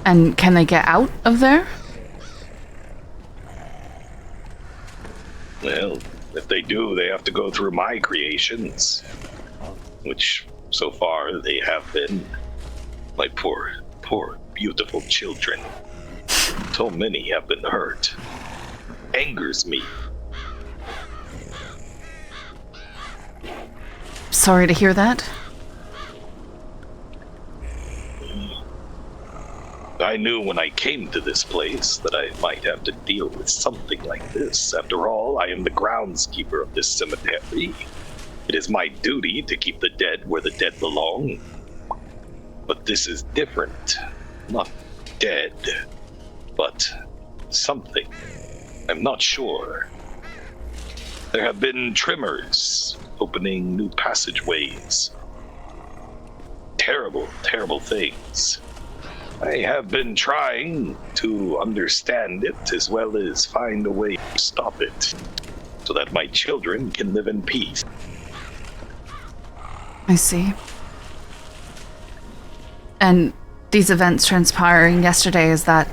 And can they get out of there? Well, if they do, they have to go through my creations. Which, so far, they have been. My poor, beautiful children. So many have been hurt. Angers me. Sorry to hear that. I knew when I came to this place that I might have to deal with something like this. After all, I am the groundskeeper of this cemetery. It is my duty to keep the dead where the dead belong. But this is different. Not dead, but something. I'm not sure. There have been tremors, opening new passageways. Terrible, terrible things. I have been trying to understand it as well as find a way to stop it, so that my children can live in peace. I see. And these events transpiring yesterday, is that...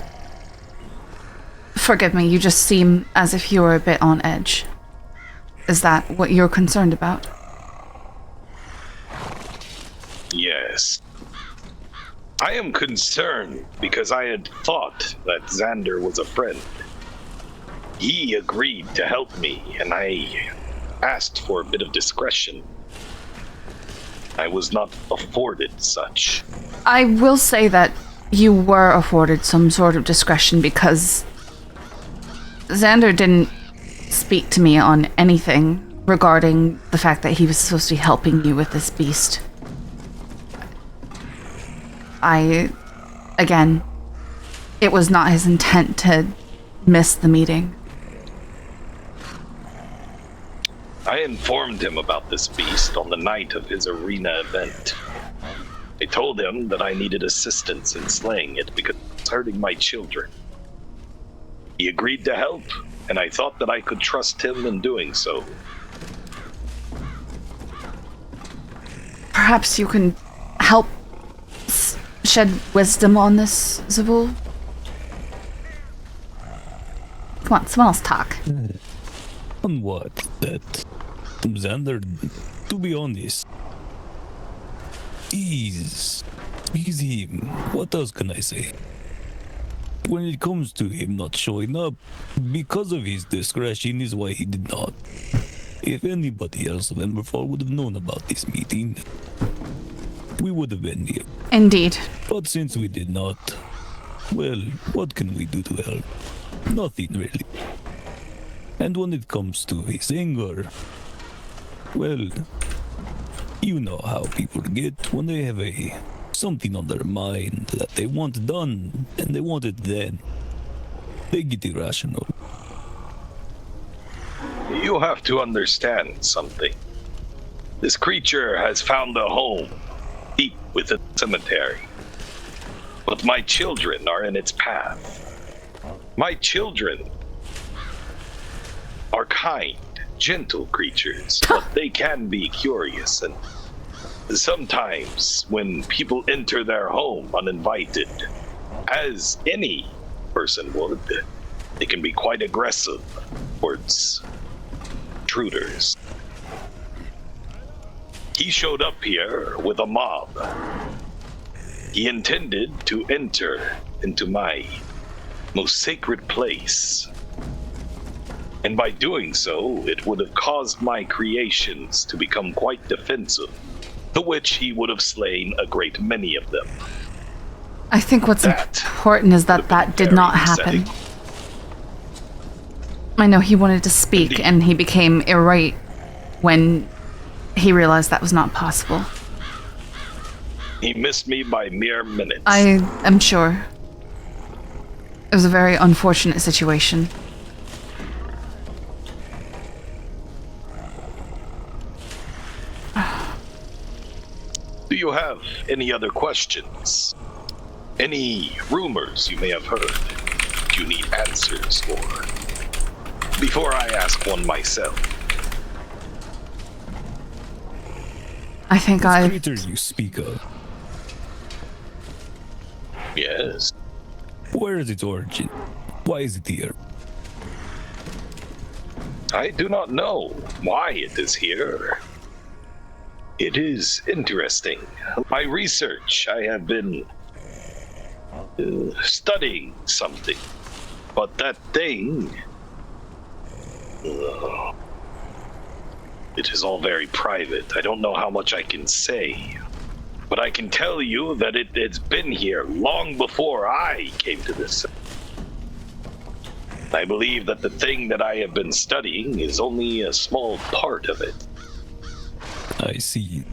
Forgive me, you just seem as if you were a bit on edge. Is that what you're concerned about? Yes. I am concerned because I had thought that Xander was a friend. He agreed to help me, and I asked for a bit of discretion. I was not afforded such. I will say that you were afforded some sort of discretion because Xander didn't speak to me on anything regarding the fact that he was supposed to be helping you with this beast. Again, it was not his intent to miss the meeting. I informed him about this beast on the night of his arena event. I told him that I needed assistance in slaying it because it's hurting my children. He agreed to help, and I thought that I could trust him in doing so. Perhaps you can help shed wisdom on this, Zabul? Come on, someone else talk. On what? That Xander, to be honest, he's him. What else can I say? When it comes to him not showing up, because of his discretion is why he did not. If anybody else of Emberfall would have known about this meeting, we would have been here. Indeed. But since we did not, well, what can we do to help? Nothing really. And when it comes to his anger, well, you know how people get when they have something on their mind that they want done, and they want it then. They get irrational. You have to understand something. This creature has found a home deep within the cemetery. But my children are in its path. My children are kind, gentle creatures, but they can be curious, and sometimes when people enter their home uninvited, as any person would, they can be quite aggressive towards intruders. He showed up here with a mob. He intended to enter into my most sacred place. And by doing so, it would have caused my creations to become quite defensive, to which he would have slain a great many of them. I think what's important is that that did not happen. I know he wanted to speak, and he became irate when he realized that was not possible. He missed me by mere minutes. I am sure. It was a very unfortunate situation. Do you have any other questions? Any rumors you may have heard that you need answers for? Before I ask one myself. I think creature you speak of. Yes. Where is its origin? Why is it here? I do not know why it is here. It is interesting. My research, I have been studying something. But that thing... it is all very private. I don't know how much I can say. But I can tell you that it's been here long before I came to this. I believe that the thing that I have been studying is only a small part of it. I see.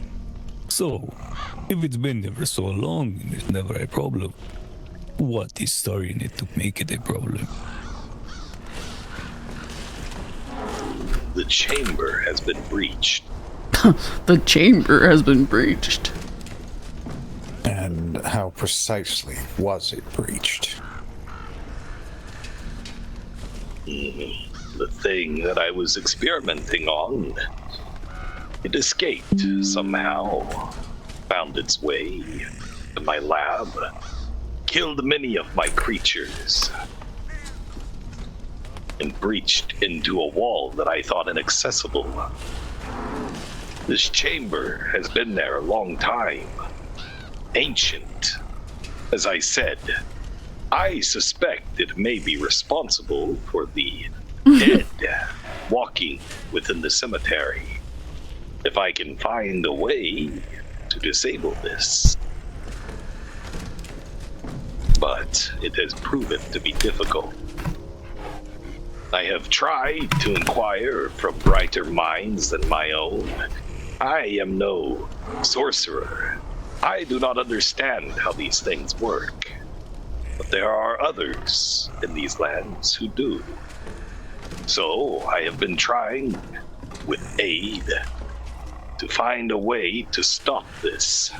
So, if it's been there for so long and it's never a problem, what is storing it to make it a problem? The chamber has been breached. The chamber has been breached. And how precisely was it breached? The thing that I was experimenting on, it escaped somehow, found its way to my lab, killed many of my creatures, and breached into a wall that I thought inaccessible. This chamber has been there a long time, ancient. As I said, I suspect it may be responsible for the dead walking within the cemetery. If I can find a way to disable this. But it has proven to be difficult. I have tried to inquire from brighter minds than my own. I am no sorcerer. I do not understand how these things work. But there are others in these lands who do. So I have been trying, with aid, to find a way to stop this.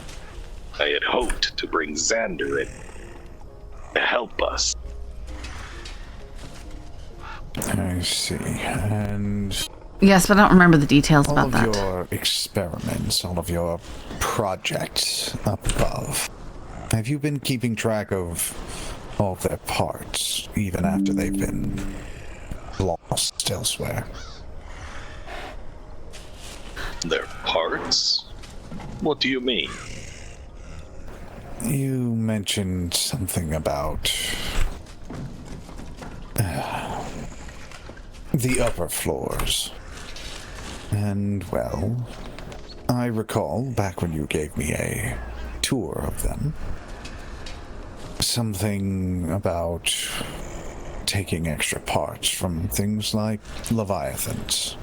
I had hoped to bring Xander in to help us. I see. And Yes, but I don't remember the details all about of that. your experiments, all of your projects up above, have you been keeping track of all their parts, even after they've been lost elsewhere? Their parts? What do you mean? You mentioned something about the upper floors. And, well, I recall back when you gave me a tour of them, something about taking extra parts from things like Leviathans.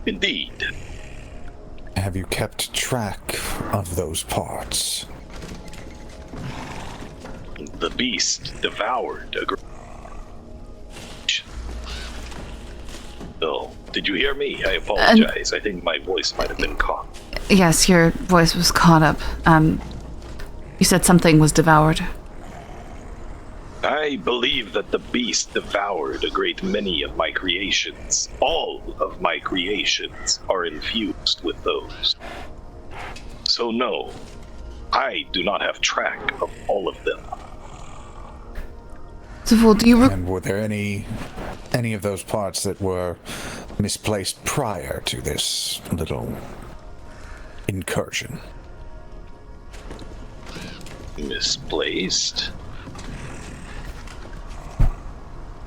Indeed. Have you kept track of those parts? The beast devoured a Oh, did you hear me? I apologize. I think my voice might have been caught. Yes, your voice was caught up. You said something was devoured. I believe that the beast devoured a great many of my creations. All of my creations are infused with those. So no, I do not have track of all of them. So, do you And were there any of those parts that were misplaced prior to this little incursion? Misplaced?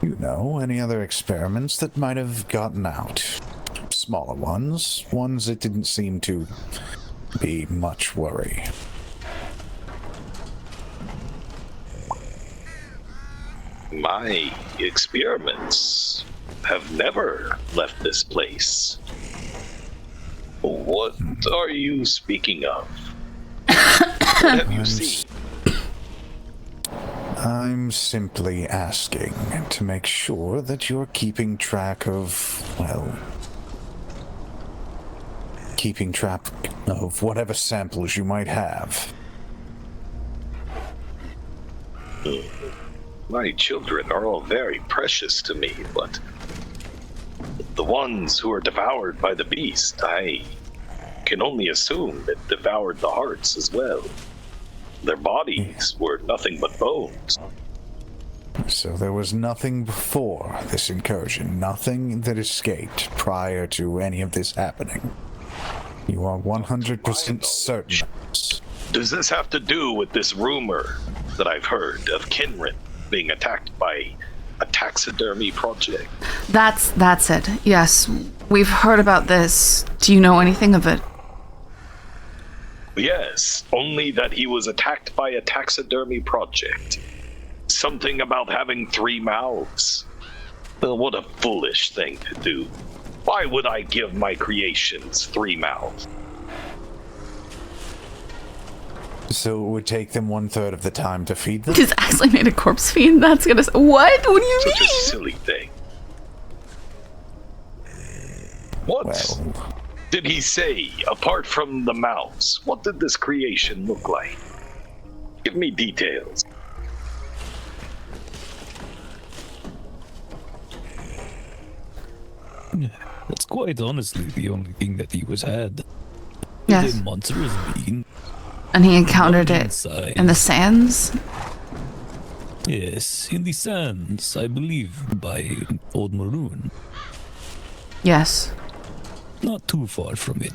You know, any other experiments that might have gotten out? Smaller ones that didn't seem to be much worry. My experiments have never left this place. What are you speaking of? What have you seen? I'm simply asking to make sure that you're keeping track of, well, keeping track of whatever samples you might have. My children are all very precious to me, but the ones who are devoured by the beast, I can only assume it devoured the hearts as well. Their bodies were nothing but bones. So there was nothing before this incursion, nothing that escaped prior to any of this happening. You are 100% certain. Does this have to do with this rumor that I've heard of Kinrin being attacked by a taxidermy project? That's it. Yes, we've heard about this. Do you know anything of it? Yes, only that he was attacked by a taxidermy project. Something about having 3 mouths. Well, what a foolish thing to do. Why would I give my creations 3 mouths? So it would take them 1/3 of the time to feed them? He's actually made a corpse fiend. That's gonna. What? What do you Such a mean? silly thing. What Well, did he say, apart from the mouths? What did this creation look like? Give me details. That's quite honestly the only thing that he was had. Yes. A monstrous being. And he encountered it Inside. in the sands? Yes, in the sands, I believe, by Old Maroon. Yes. Not too far from it.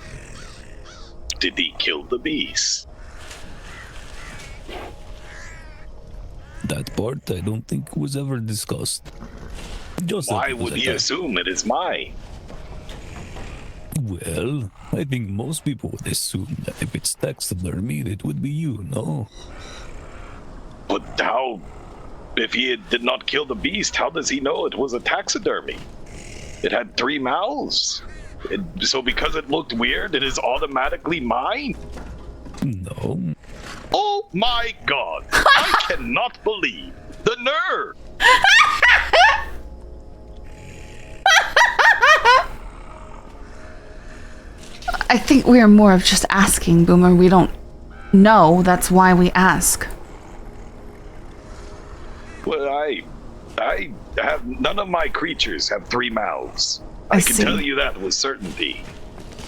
Did he kill the beast? That part I don't think was ever discussed. Just that Why it was would he attacked. assume it is mine? Well, I think most people would assume that if it's taxidermy, it would be you, no? But how? If he did not kill the beast, how does he know it was a taxidermy? It had 3 mouths. So because it looked weird, it is automatically mine? No. Oh my god! I cannot believe the nerve! I think we are more of just asking, Boomer. We don't know. That's why we ask. Well, I have none of my creatures have 3 mouths. I I can see. tell you that with certainty.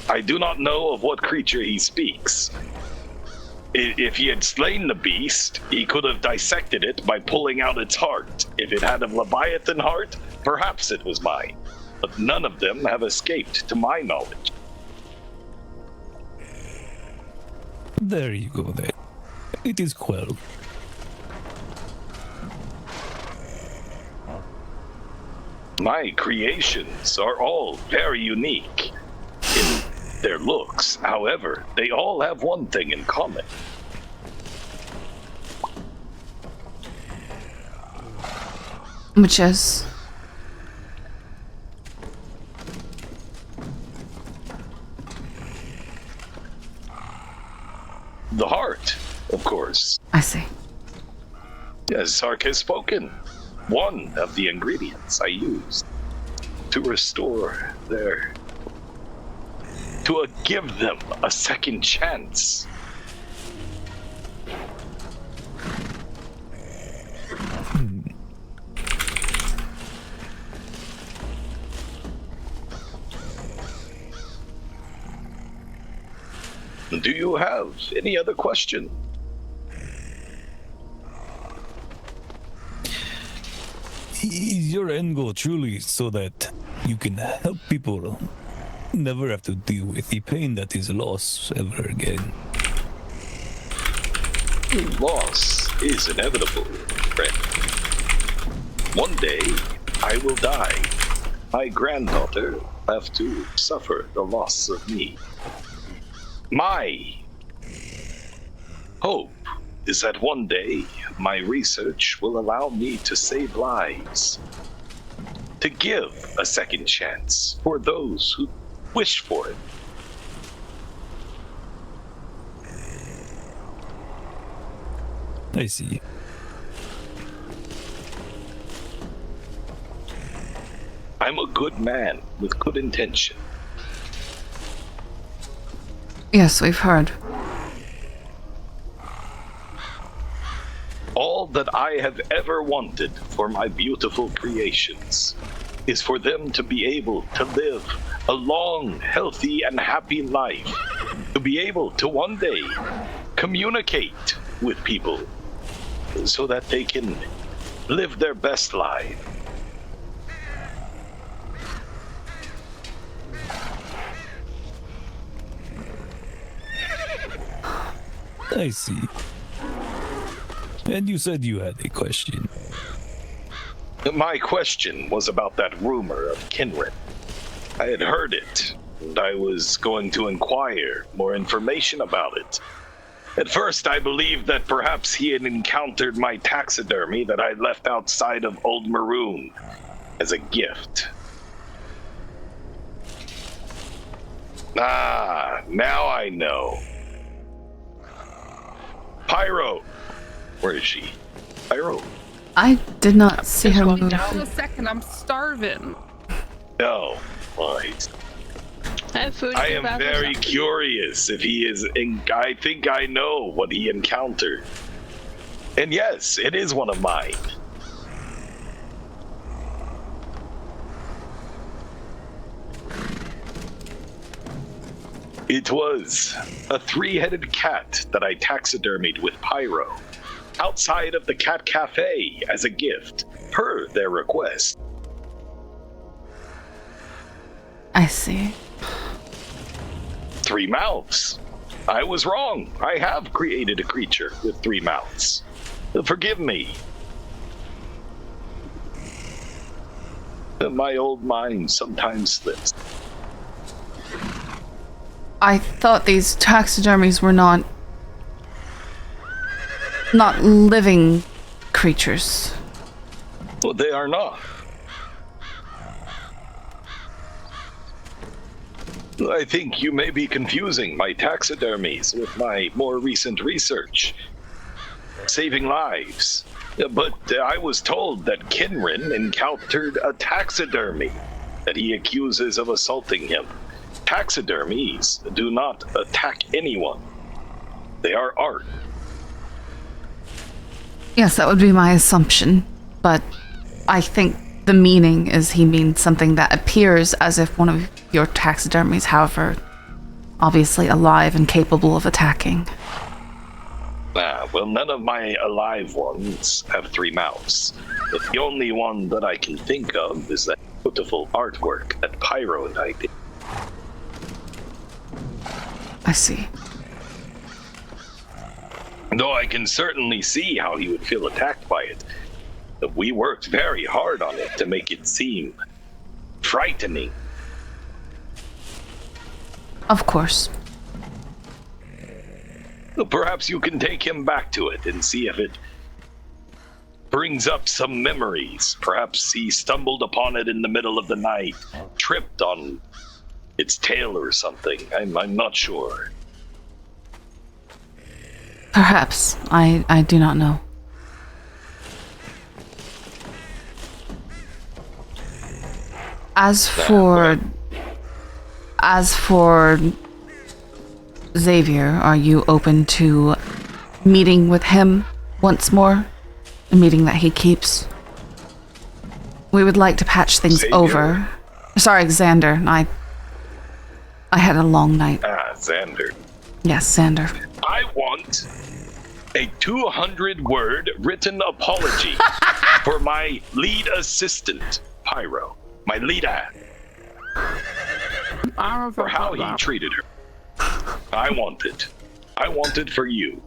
I do not know of what creature he speaks. If he had slain the beast, he could have dissected it by pulling out its heart. If it had a Leviathan heart, perhaps it was mine. But none of them have escaped to my knowledge. There you go then. It is quelled. My creations are all very unique in their looks. However, they all have one thing in common. Which is... The heart, of course. I see. As Sark has spoken, one of the ingredients I used to restore their... to give them a second chance. Do you have any other question? Is your end goal truly so that you can help people never have to deal with the pain that is loss ever again? Loss is inevitable, friend. One day, I will die. My granddaughter will have to suffer the loss of me. My hope is that one day my research will allow me to save lives, to give a second chance for those who wish for it. I see. I'm a good man with good intention. Yes, we've heard. All that I have ever wanted for my beautiful creations is for them to be able to live a long, healthy, and happy life. To be able to one day communicate with people so that they can live their best life. I see. And you said you had a question. My question was about that rumor of Kinrin. I had heard it, and I was going to inquire more information about it. At first, I believed that perhaps he had encountered my taxidermy that I left outside of Old Maroon as a gift. Ah, now I know. Pyro! Where is she? Pyro? I did not see her Hold move. down a second, I'm starving. No. Right. I am very curious if he is I think I know what he encountered. And yes, it is one of mine. It was a 3-headed cat that I taxidermied with Pyro outside of the Cat Cafe as a gift, per their request. I see. 3 mouths. I was wrong. I have created a creature with 3 mouths. Forgive me. My old mind sometimes slips. I thought these taxidermies were not living creatures. Well, they are not. I think you may be confusing my taxidermies with my more recent research. Saving lives. But I was told that Kinrin encountered a taxidermy that he accuses of assaulting him. Taxidermies do not attack anyone. They are art. Yes, that would be my assumption, but I think the meaning is he means something that appears as if one of your taxidermies, however, obviously alive and capable of attacking. Well, none of my alive ones have 3 mouths. But the only one that I can think of is that beautiful artwork that Pyro and I did. I see. Though I can certainly see how he would feel attacked by it. But we worked very hard on it to make it seem frightening. Of course. Perhaps you can take him back to it and see if it brings up some memories. Perhaps he stumbled upon it in the middle of the night, tripped on its tail or something. I'm not sure. Perhaps. I do not know. As for Xavier, are you open to meeting with him once more? A meeting that he keeps? We would like to patch things Xavier? over. Sorry, Xander. I had a long night. Xander. Yes, Xander. I want a 200-word written apology for my lead assistant, Pyro. My lead ad. For how he treated her. I want it. I want it for you.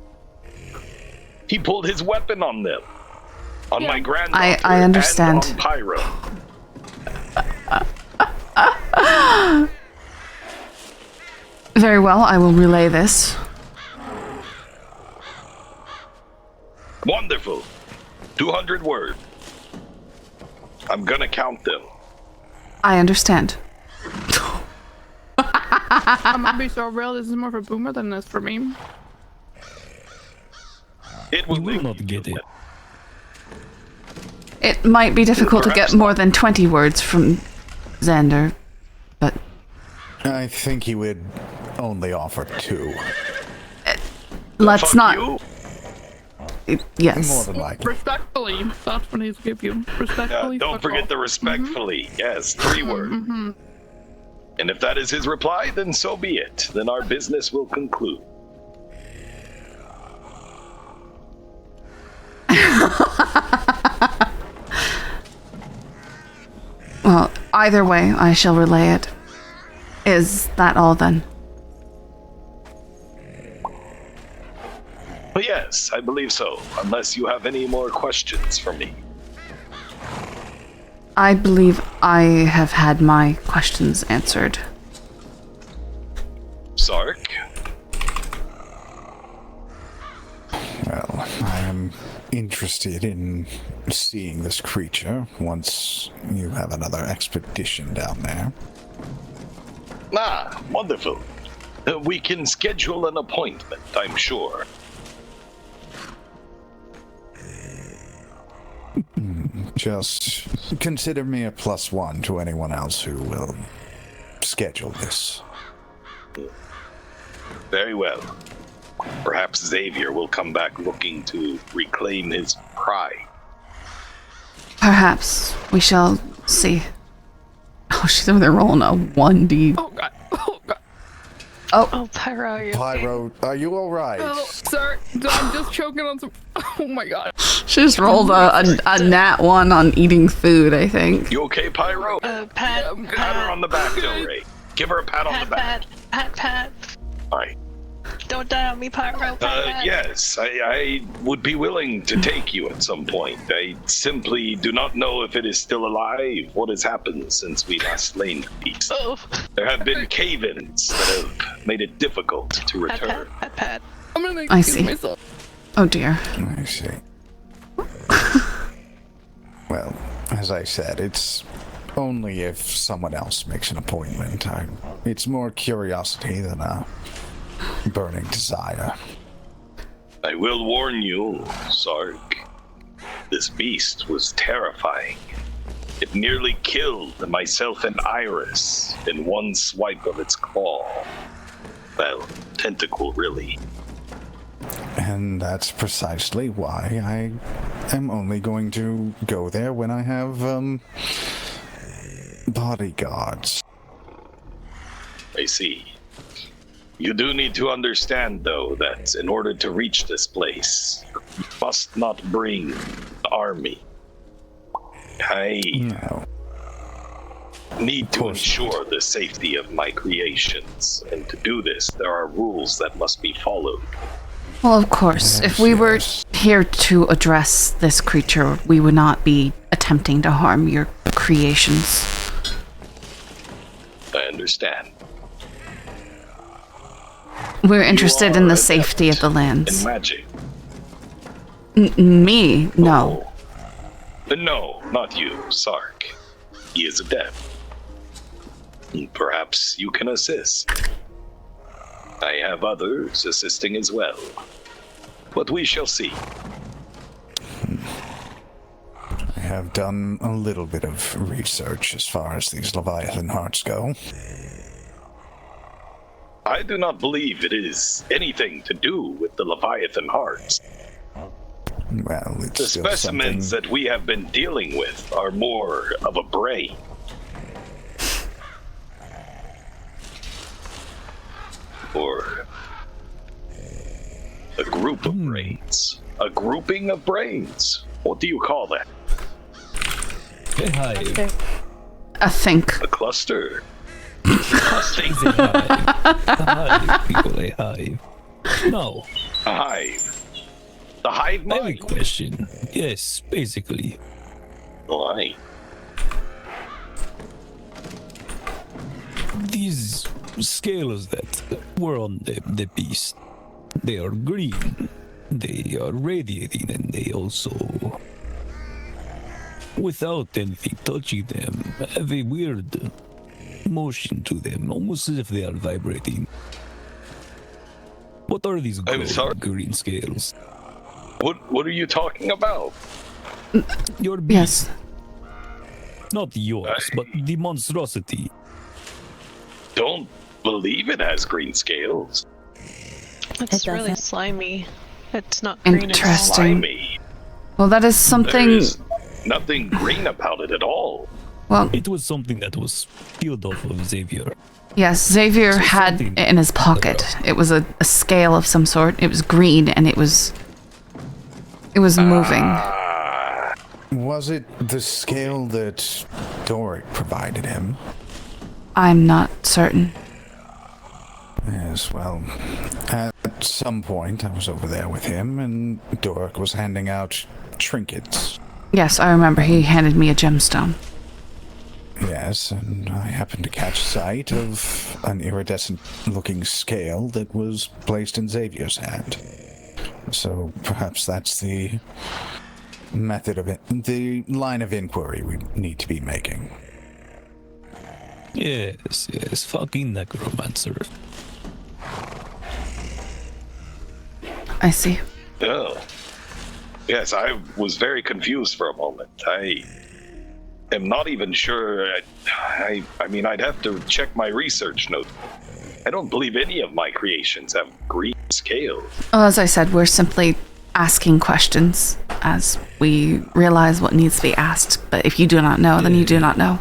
He pulled his weapon on them. On my granddaughter. I understand. And on Pyro. Very well, I will relay this. Wonderful. 200 words. I'm gonna count them. I understand. I'm gonna be so real, this is more for Boomer than this for me. It You will not get it. It might be difficult to Perhaps get more than 20 words from Xander, but I think he would only offer 2. let's Fuck not. you. More Yes. than likely. Respectfully, that's what he's give you. Respectfully. Don't fuck forget off. the respectfully. Yes, 3 words. And if that is his reply, then so be it. Then our business will conclude. Well, either way, I shall relay it. Is that all then? But yes, I believe so, unless you have any more questions for me. I believe I have had my questions answered. Sark? Well, I am interested in seeing this creature once you have another expedition down there. Ah, wonderful. We can schedule an appointment, I'm sure. Just consider me a +1 to anyone else who will schedule this. Very well. Perhaps Xavier will come back looking to reclaim his pride. Perhaps. We shall see. Oh, she's over there rolling a 1D. Oh god. Oh god. Oh, Pyro, you're Pyro, are you alright? Oh, sorry. I'm just choking on some. Oh my god. She just rolled a nat 1 on eating food, I think. You okay, Pyro? pat, Pat her on the back, Del Rey. Give her a pat on the back. pat. Alright. Don't die on me, Pyro. Pat. Yes, I would be willing to take you at some point. I simply do not know if it is still alive. What has happened since we last slain the beast? Oh. There have been cave-ins that have made it difficult to return. Pat. I'm gonna I excuse see. myself. Oh dear. I see. Well, as I said, it's only if someone else makes an appointment. It's more curiosity than a burning desire. I will warn you, Sark. This beast was terrifying. It nearly killed myself and Iris in one swipe of its claw. Well, tentacle, really. And that's precisely why I am only going to go there when I have, bodyguards. I see. You do need to understand, though, that in order to reach this place, you must not bring the army. I No. need to ensure the safety of my creations, and to do this, there are rules that must be followed. Well, of course, if we were here to address this creature, we would not be attempting to harm your creations. I understand. We're interested You in are the safety of the In lands. magic. Me? No. No, not you, Sark. He is adept. Perhaps you can assist. I have others assisting as well. But we shall see. I have done a little bit of research as far as these Leviathan hearts go. I do not believe it is anything to do with the Leviathan hearts. Well, it's The still specimens something. that we have been dealing with are more of a brain. Or a group of brains. A grouping of brains. What do you call that? A hive. I think. A cluster? It's a hive. A hive, people, a hive. No, A hive? The hive I have a mind? question. Yes, basically. Why? These scales that were on the beast, they are green. They are radiating, and they also, without anything touching them, have a weird motion to them, almost as if they are vibrating. What are these I'm sorry? green scales? What are you talking about? Your beast, Yes. not yours, but the monstrosity. Don't believe it has green scales. It's It really doesn't. slimy. It's not green at all. Interesting. Slimy. Well, that is There something. is nothing green about it at all. Well, It was something that was peeled off of Xavier. yes, Xavier So had something- it in his pocket. It was a scale of some sort. It was green and it was moving. Was it the scale that Doric provided him? I'm not certain. Yes, well, at some point I was over there with him, and Doric was handing out trinkets. Yes, I remember he handed me a gemstone. Yes, and I happened to catch sight of an iridescent-looking scale that was placed in Xavier's hand. So perhaps that's the method of it, the line of inquiry we need to be making. Yes, fucking necromancer. I see. Oh. Yes, I was very confused for a moment. I am not even sure. I mean, I'd have to check my research note. I don't believe any of my creations have green scales. Well, as I said, we're simply asking questions as we realize what needs to be asked. But if you do not know, then you do not know.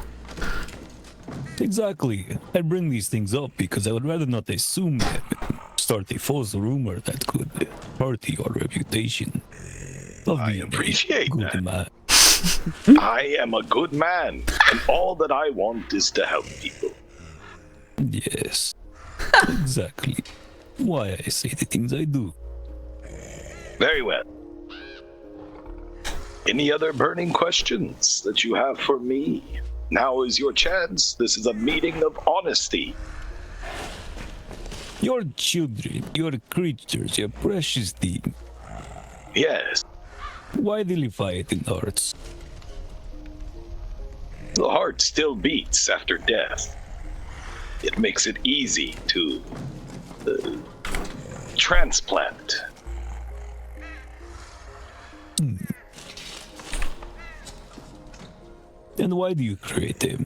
Exactly. I bring these things up because I would rather not assume them and start a false rumor that could hurt your reputation. I appreciate good that. Man. I am a good man, and all that I want is to help people. Yes, exactly. Why I say the things I do. Very well. Any other burning questions that you have for me? Now is your chance. This is a meeting of honesty. Your children, your creatures, your precious thing. Yes. Why do you fight in hearts? The heart still beats after death. It makes it easy to transplant. And why do you create them?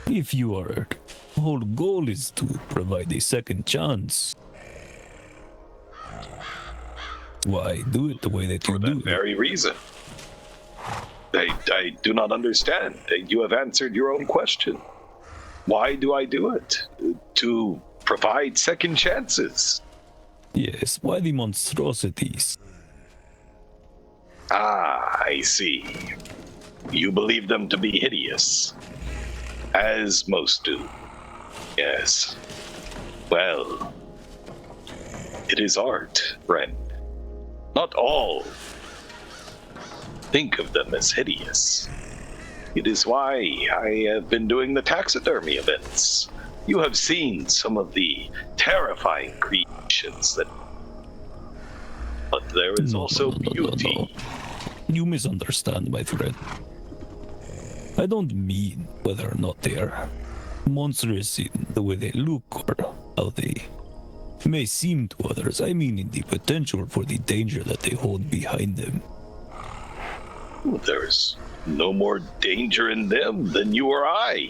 If your whole goal is to provide a second chance, why do it the way that you For do? that very reason. I do not understand. You have answered your own question. Why do I do it? To provide second chances. Yes, why the monstrosities? Ah, I see. You believe them to be hideous. As most do. Yes. Well, it is art, friend. Not all think of them as hideous. It is why I have been doing the taxidermy events. You have seen some of the terrifying creations that... But there is also beauty. No. You misunderstand, my friend. I don't mean whether or not they are monstrous in the way they look or how they may seem to others. I mean in the potential for the danger that they hold behind them. There's no more danger in them than you or I.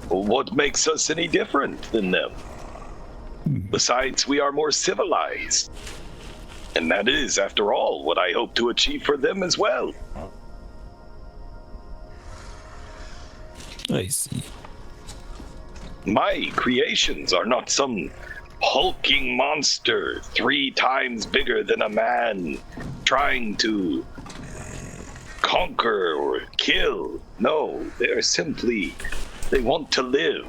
What makes us any different than them? Besides, we are more civilized. And that is, after all, what I hope to achieve for them as well. I see. My creations are not some hulking monster 3 times bigger than a man trying to conquer or kill. No, they're simply, they want to live.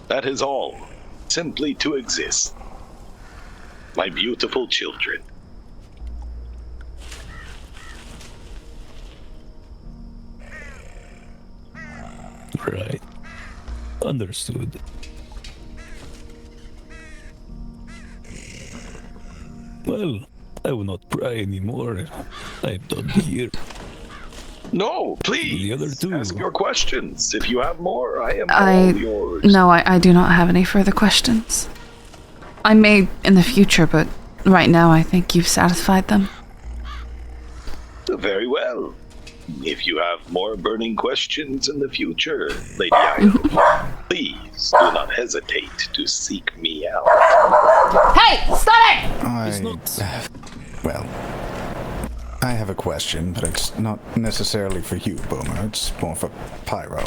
That is all. Simply to exist. My beautiful children. Right. Understood. Well, I will not pry anymore. I'm done here. No, please. The other two. Ask your questions. If you have more, I am I- all yours. No, I do not have any further questions. I may in the future, but right now I think you've satisfied them. Very well. If you have more burning questions in the future, Lady Io, please do not hesitate to seek me out. Hey, stop it! It's not... Well, I have a question, but it's not necessarily for you, Boomer. It's more for Pyro.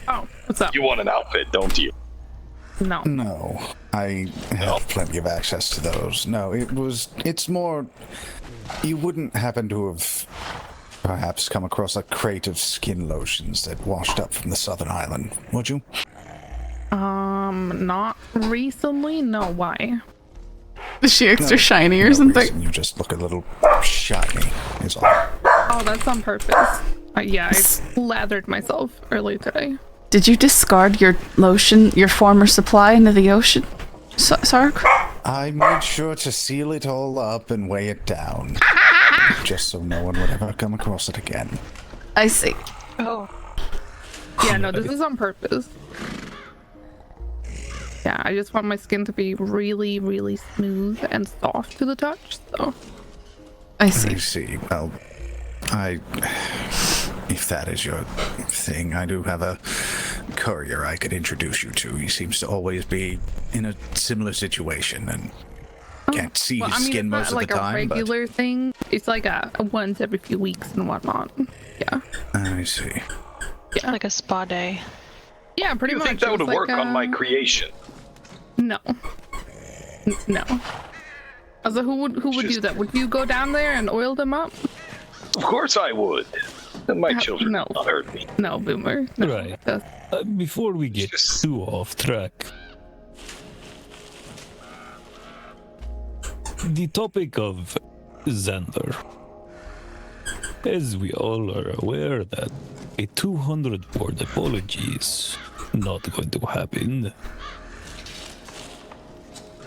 Oh, what's up? You want an outfit, don't you? No. No, I have plenty of access to those. No, it's more, you wouldn't happen to have perhaps come across a crate of skin lotions that washed up from the southern island, would you? Not recently. No, why? Is she extra No, shiny or no something? reason, you just look a little shiny, is all. Oh, that's on purpose. Yeah, I lathered myself earlier today. Did you discard your lotion, your former supply, into the ocean, Sark? I made sure to seal it all up and weigh it down, just so no one would ever come across it again. I see. Oh. Yeah, no, this is on purpose. Yeah, I just want my skin to be really, really smooth and soft to the touch, so. I see. I see. Well, if that is your thing, I do have a courier I could introduce you to. He seems to always be in a similar situation and can't see his skin most of the time. It's not like a regular thing. It's like a once every few weeks and whatnot. Yeah. I see. Yeah. Like a spa day. Yeah, pretty You much. think that would It's like, work on my creation? No. No. So who would do that? Would you go down there and oil them up? Of course I would. And my children no. will not hurt me. No, Boomer. No, Right. that's- Before we get Just- too off track, the topic of Xander. As we all are aware that a 200 word apology is not going to happen.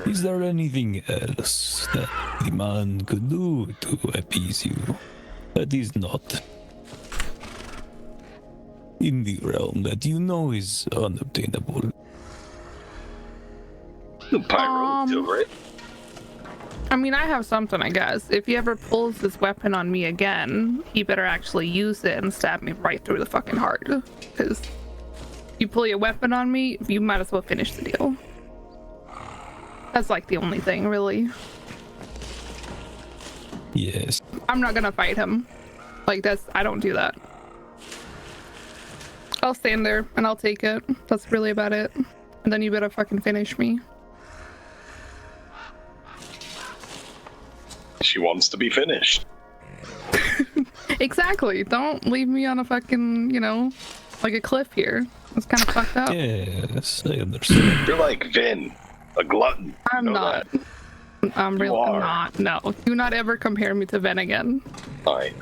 Is there anything else that the man could do to appease you that is not in the realm that you know is unobtainable? The pyro, right? I mean, I have something, I guess. If he ever pulls this weapon on me again, he better actually use it and stab me right through the fucking heart. Because you pull your weapon on me, you might as well finish the deal. That's like the only thing, really. Yes. I'm not gonna fight him. Like, I don't do that. I'll stand there and I'll take it. That's really about it. And then you better fucking finish me. She wants to be finished. Exactly. Don't leave me on a fucking, like a cliff here. That's kind of fucked up. Yes, I understand. You're like Vin, a glutton. I'm Know not. that? I'm really are. not. No. Do not ever compare me to Ven again. Aye.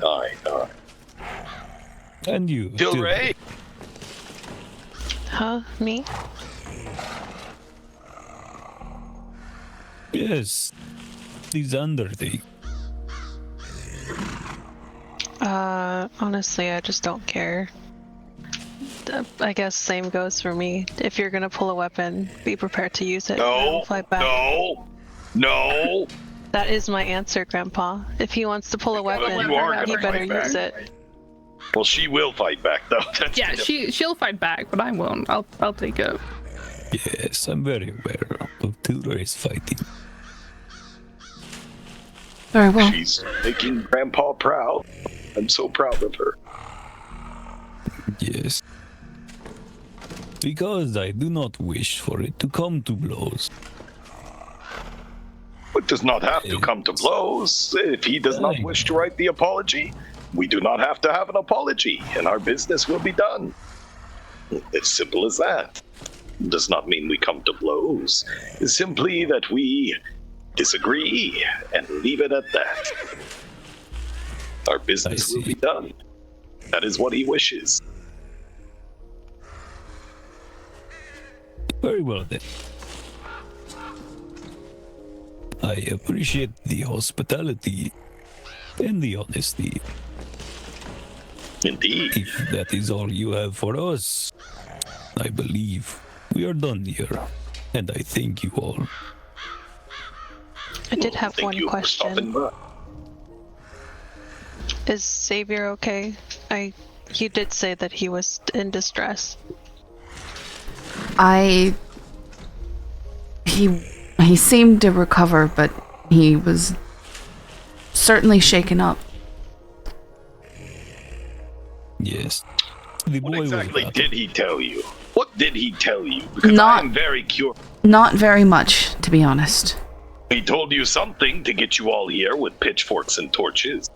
And you, Tilray? Huh? Me? Yes, the Xander thing. Honestly, I just don't care. I guess same goes for me. If you're gonna pull a weapon, be prepared to use it. No, Fight back. no. That is my answer, Grandpa. If he wants to pull a weapon, you are he gonna better fight back. use it. Well, she will fight back, though. That's Yeah, the- she'll fight back, but I won't. I'll take it. Yes, I'm very aware of Tilray's fighting. Very well. She's making Grandpa proud. I'm so proud of her. Yes. Because I do not wish for it to come to blows. It does not have to come to blows. If he does not wish to write the apology, we do not have to have an apology, and our business will be done. It's simple as that. It does not mean we come to blows. It's simply that we disagree and leave it at that. Our business will be done. That is what he wishes. Very well then. I appreciate the hospitality and the honesty. Indeed. If that is all you have for us, I believe we are done here. And I thank you all. I did have Thank one you for stopping question. by. Is Xavier okay? You did say that he was in distress. He seemed to recover, but he was certainly shaken up. Yes. The What boy exactly was did he tell you? What did he tell you? Because Not- I'm very curious. Not very much, to be honest. He told you something to get you all here with pitchforks and torches.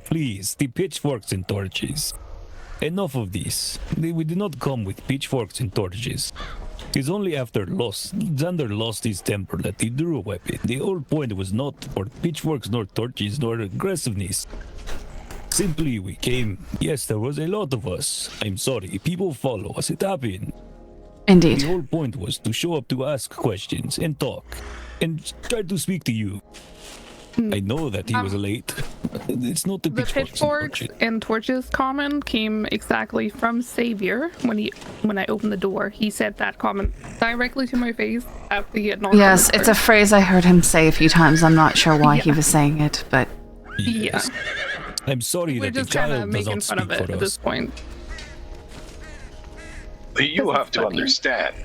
Please, the pitchforks and torches. Enough of this. We did not come with pitchforks and torches. It's only after Xander lost his temper that he drew a weapon. The whole point was not for pitchforks nor torches nor aggressiveness. Simply we came. Yes, there was a lot of us. I'm sorry, people follow us. It happened. Indeed. The whole point was to show up to ask questions and talk and try to speak to you. I know that he was late. It's not the The pitchforks and torches comment came exactly from Savior when I opened the door. He said that comment directly to my face after he had knocked on Yes, the it's a door. phrase I heard him say a few times. I'm not sure why he was saying it, but Yes. I'm sorry We're that the just kind of child does making not fun speak of it for at this us. point. You have to funny. understand.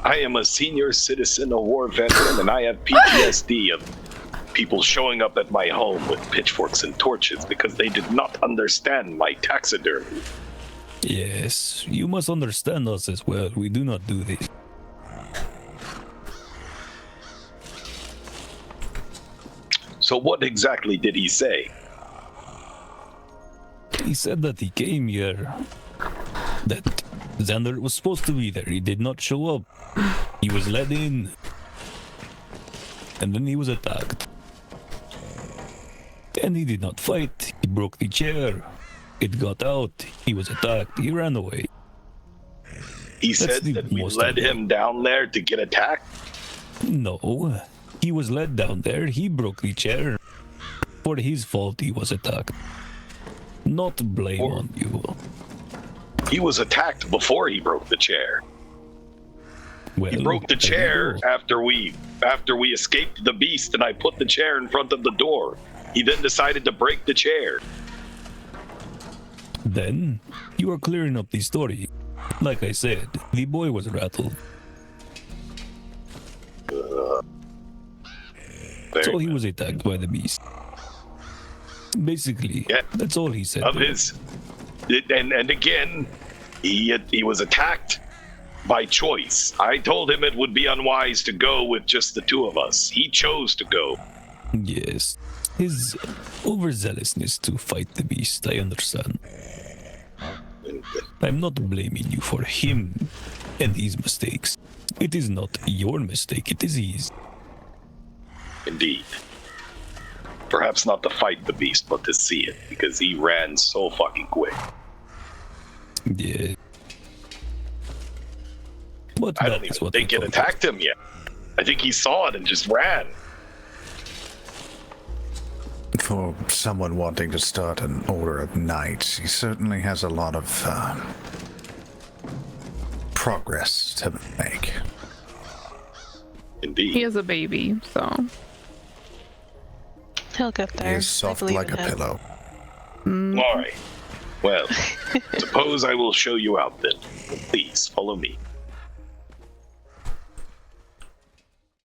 I am a senior citizen, a war veteran, and I have PTSD of people showing up at my home with pitchforks and torches because they did not understand my taxidermy. Yes, you must understand us as well. We do not do this. So what exactly did he say? He said that he came here, that Xander was supposed to be there. He did not show up. He was let in, and then he was attacked. And he did not fight. He broke the chair. It got out. He was attacked. He ran away. He That's said the that we most led I know. him down there to get attacked? No, he was led down there. He broke the chair. For his fault, he was attacked. Not blame on you. He was attacked before he broke the chair. Well, He broke the there you chair go. after we escaped the beast and I put the chair in front of the door. He then decided to break the chair. Then, you are clearing up the story. Like I said, the boy was rattled. So he was attacked by the beast. Basically, Yeah. that's all he said. Of his, and again, he was attacked by choice. I told him it would be unwise to go with just the two of us. He chose to go. Yes, his overzealousness to fight the beast, I understand. I'm not blaming you for him and his mistakes. It is not your mistake, it is his. Indeed. Perhaps not to fight the beast, but to see it, because he ran so fucking quick. Yeah. But I that don't is even what think I it thought. attacked him yet. I think he saw it and just ran. For someone wanting to start an order of knights, he certainly has a lot of progress to make. Indeed. He is a baby, so He'll get He there. is soft I believe like in a him. pillow. All right. Well, suppose I will show you out then. Please follow me.